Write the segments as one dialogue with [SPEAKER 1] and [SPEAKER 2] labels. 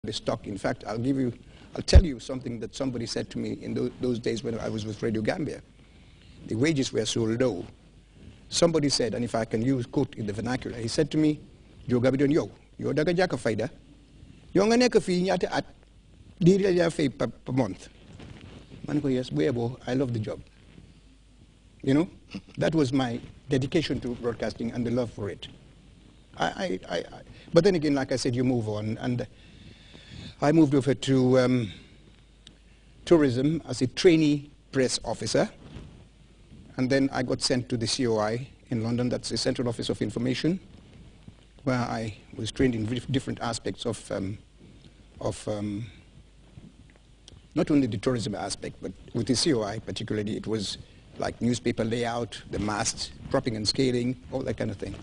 [SPEAKER 1] the stock. In fact, I'll tell you something that somebody said to me in those days when I was with Radio Gambia. The wages were so low. Somebody said, and if I can use quote in the vernacular, he said to me, "Joe Gabidon, yo daga jaka faida, yo nga neka fi nyata at diri ya fay per month." Man ko, yes, I love the job. You know, that was my dedication to broadcasting and the love for it. But then again, like I said, you move on, and I moved over to tourism as a trainee press officer, and then I got sent to the COI in London. That's the Central Office of Information, where I was trained in different aspects of not only the tourism aspect, but with the COI particularly, it was like newspaper layout, the mast, cropping and scaling, all that kind of thing.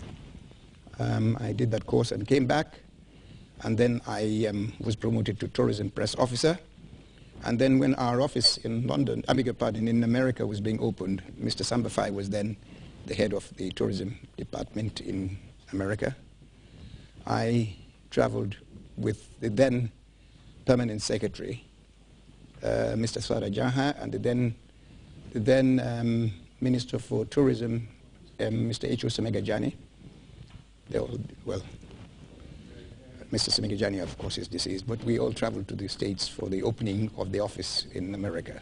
[SPEAKER 1] I did that course and came back, and then I was promoted to tourism press officer. And then when our office in London, I beg your pardon, in America was being opened, Mr. Sambafai was then the head of the tourism department in America. I traveled with the then permanent secretary, Mr. Swara Jaha, and the then Minister for Tourism, Mr. H.O. Semegajani. Well, Mr. Semegajani, of course, is deceased, but we all traveled to the States for the opening of the office in America.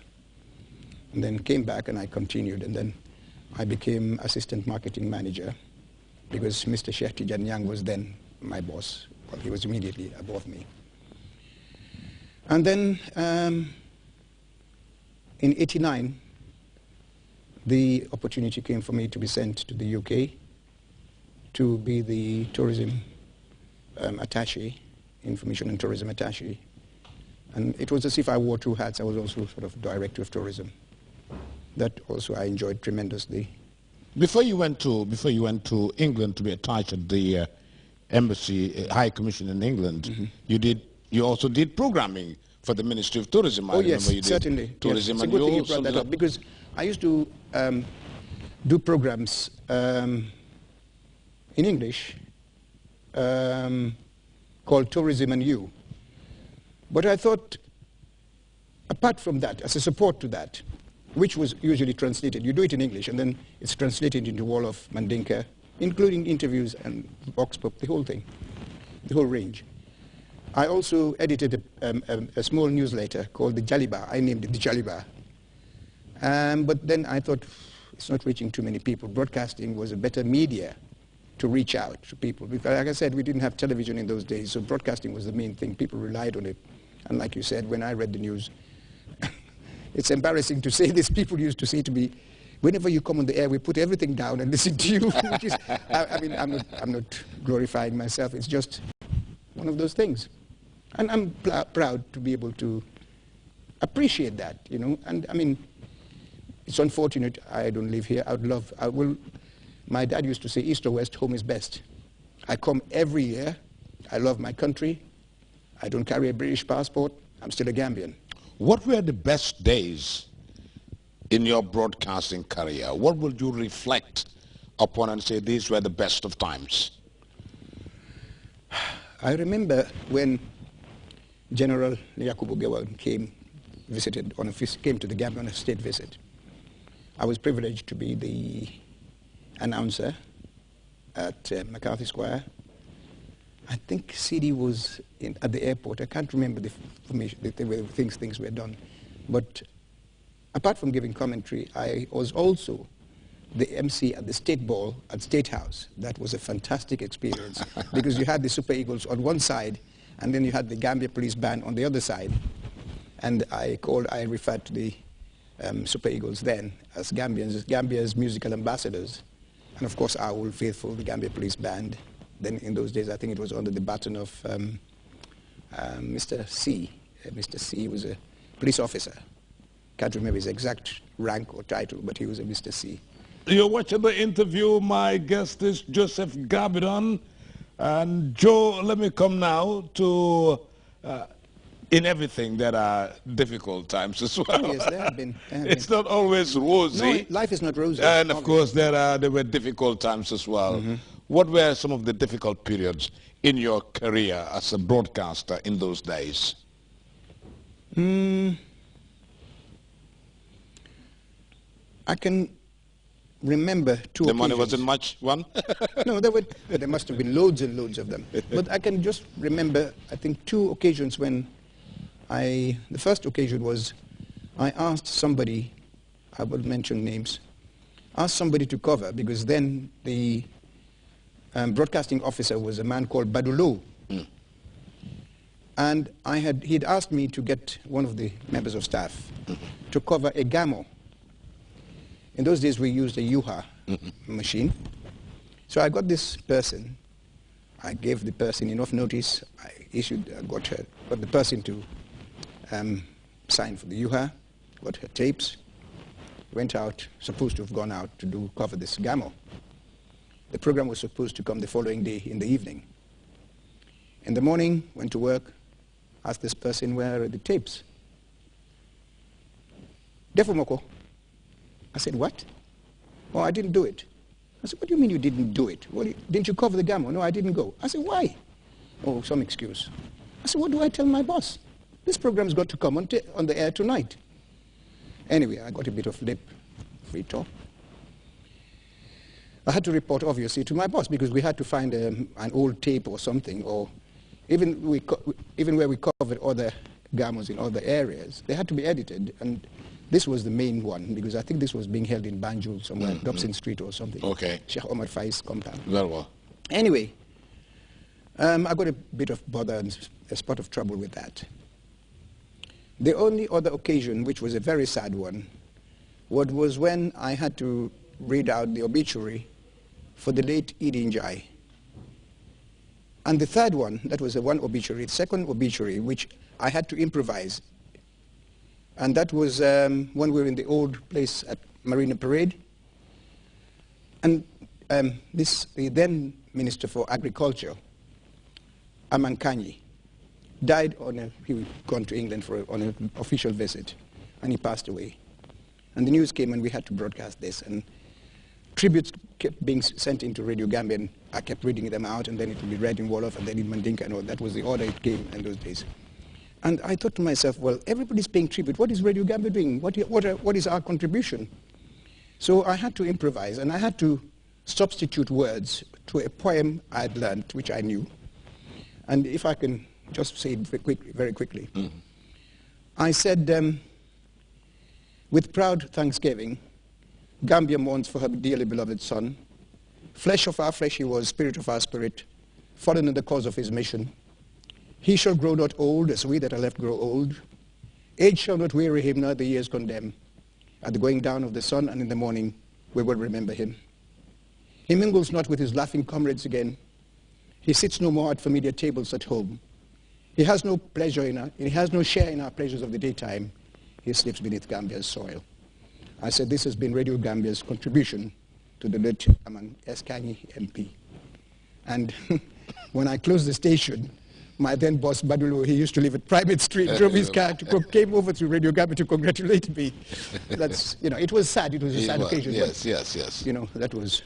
[SPEAKER 1] And then came back and I continued, and then I became assistant marketing manager because Mr. Sheikh Tijan Yang was then my boss. Well, he was immediately above me. And then in '89, the opportunity came for me to be sent to the UK to be the tourism attaché, information and tourism attaché. And it was as if I wore two hats. I was also sort of director of tourism. That also I enjoyed tremendously.
[SPEAKER 2] Before you went to England to be attached at the embassy, High Commission in England, you also did programming for the Ministry of Tourism.
[SPEAKER 1] Oh, yes, certainly.
[SPEAKER 2] Tourism,
[SPEAKER 1] yes. It's a good thing you brought that up, because I used to do programs in English called Tourism and You. But I thought, apart from that, as a support to that, which was usually translated, you do it in English and then it's translated into Wolof, Mandinka, including interviews and vox pop, the whole thing, the whole range. I also edited a small newsletter called the Jaliba. I named it the Jaliba. But then I thought, it's not reaching too many people. Broadcasting was a better media to reach out to people. Because like I said, we didn't have television in those days, so broadcasting was the main thing. People relied on it. And like you said, when I read the news, it's embarrassing to say this. People used to say to me, whenever you come on the air, we put everything down and listen to you. Which is, I mean, I'm not glorifying myself. It's just one of those things. And I'm proud to be able to appreciate that, you know. And I mean, it's unfortunate I don't live here. My dad used to say, east or west, home is best. I come every year. I love my country. I don't carry a British passport. I'm still a Gambian.
[SPEAKER 2] What were the best days in your broadcasting career? What would you reflect upon and say these were the best of times?
[SPEAKER 1] I remember when General Yakubu Gowon came to the Gambia on a state visit. I was privileged to be the announcer at McCarthy Square. I think CD was at the airport. I can't remember the information, things were done. But apart from giving commentary, I was also the MC at the State Ball at State House. That was a fantastic experience because you had the Super Eagles on one side and then you had the Gambia Police Band on the other side. And I referred to the Super Eagles then as Gambia's musical ambassadors. And of course, our Old Faithful, the Gambia Police Band. Then in those days, I think it was under the baton of Mr. C. Mr. C was a police officer. Can't remember his exact rank or title, but he was a Mr. C.
[SPEAKER 2] You're watching the interview. My guest is Joseph Gabidon. And Joe, let me come now to, in everything, there are difficult times as well.
[SPEAKER 1] Oh, yes, there have been.
[SPEAKER 2] It's not always rosy.
[SPEAKER 1] No, life is not rosy.
[SPEAKER 2] And of course, there were difficult times as well. What were some of the difficult periods in your career as a broadcaster in those days?
[SPEAKER 1] I can remember two occasions.
[SPEAKER 2] The money wasn't much, one?
[SPEAKER 1] No, there must have been loads and loads of them. But I can just remember, I think, two occasions when the first occasion was I asked somebody, I will mention names, asked somebody to cover, because then the broadcasting officer was a man called Badulo. And he'd asked me to get one of the members of staff to cover a gamo. In those days, we used a UHA machine. So I got this person. I gave the person enough notice. I got the person to sign for the UHA, got her tapes, went out, supposed to have gone out to cover this gamo. The program was supposed to come the following day in the evening. In the morning, went to work, asked this person, where are the tapes? Defumoko. I said, what? Oh, I didn't do it. I said, what do you mean you didn't do it? Well, didn't you cover the gamo? No, I didn't go. I said, why? Oh, some excuse. I said, what do I tell my boss? This program's got to come on the air tonight. Anyway, I got a bit of free talk. I had to report, obviously, to my boss, because we had to find an old tape or something, or even where we covered other gamos in other areas, they had to be edited. And this was the main one, because I think this was being held in Banjul somewhere, Dobson Street or something.
[SPEAKER 2] Okay.
[SPEAKER 1] Sheikh Omar Fai's compound.
[SPEAKER 2] Very well.
[SPEAKER 1] Anyway, I got a bit of bother and a spot of trouble with that. The only other occasion, which was a very sad one, was when I had to read out the obituary for the late Idi Njai. And the third one, that was the one obituary, the second obituary, which I had to improvise. And that was when we were in the old place at Marina Parade. And the then Minister for Agriculture, Aman Kanyi, died he had gone to England on an official visit, and he passed away. And the news came, and we had to broadcast this. And tributes kept being sent into Radio Gambia, and I kept reading them out, and then it would be read in Wolof, and then in Mandinka, and all. That was the order it came in those days. And I thought to myself, well, everybody's paying tribute. What is Radio Gambia doing? What is our contribution? So I had to improvise, and I had to substitute words to a poem I'd learned, which I knew. And if I can just say it very quickly. I said, with proud thanksgiving, Gambia mourns for her dearly beloved son. Flesh of our flesh he was, spirit of our spirit, fallen in the cause of his mission. He shall grow not old, as we that are left grow old. Age shall not weary him, nor the years condemn. At the going down of the sun and in the morning, we will remember him. He mingles not with his laughing comrades again. He sits no more at familiar tables at home. He has no pleasure he has no share in our pleasures of the daytime. He sleeps beneath Gambia's soil. I said this has been Radio Gambia's contribution to the late Aman Kanyi MP. And when I closed the station, my then boss, Badulo, he used to live at Private Street, drove his car, came over to Radio Gambia to congratulate me. That's, it was sad. It was a sad occasion.
[SPEAKER 2] Yes, yes, yes.
[SPEAKER 1] That was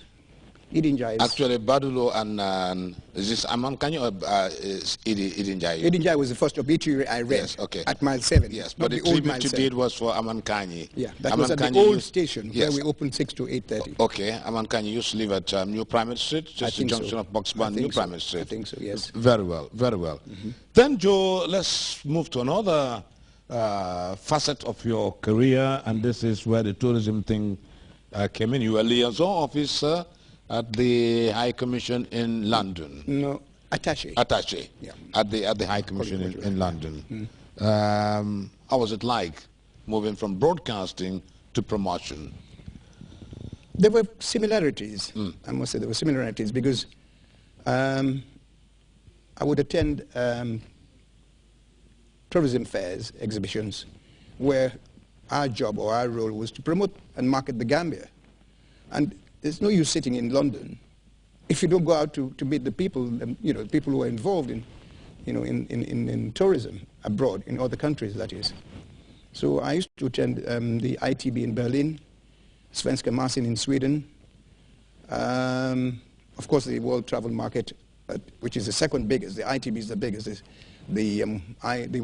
[SPEAKER 1] Idi Njai.
[SPEAKER 2] Actually, Badulo and is this Aman Kanyi or is Idi Njai?
[SPEAKER 1] Idi Njai was the first obituary I read at mile 7.
[SPEAKER 2] Yes, but the tribute you did was for Aman Kanyi.
[SPEAKER 1] Yeah, that was at the old station where we opened 6 to 8:30.
[SPEAKER 2] Okay, Aman Kanyi used to live at New Primate Street, just the junction of Boxbar, New Primate Street.
[SPEAKER 1] I think so, yes.
[SPEAKER 2] Very well, very well. Then, Joe, let's move to another facet of your career, and this is where the tourism thing came in. You were liaison officer at the High Commission in London.
[SPEAKER 1] No, attaché.
[SPEAKER 2] Attaché. Yeah. At the High Commission in London. How was it like moving from broadcasting to promotion?
[SPEAKER 1] There were similarities. I must say there were similarities because I would attend tourism fairs, exhibitions, where our job or our role was to promote and market the Gambia. And there's no use sitting in London if you don't go out to meet the people, people who are involved in tourism abroad, in other countries, that is. So I used to attend the ITB in Berlin, Svenska Mässen in Sweden, of course, the world travel market, which is the second biggest, the ITB is the biggest, the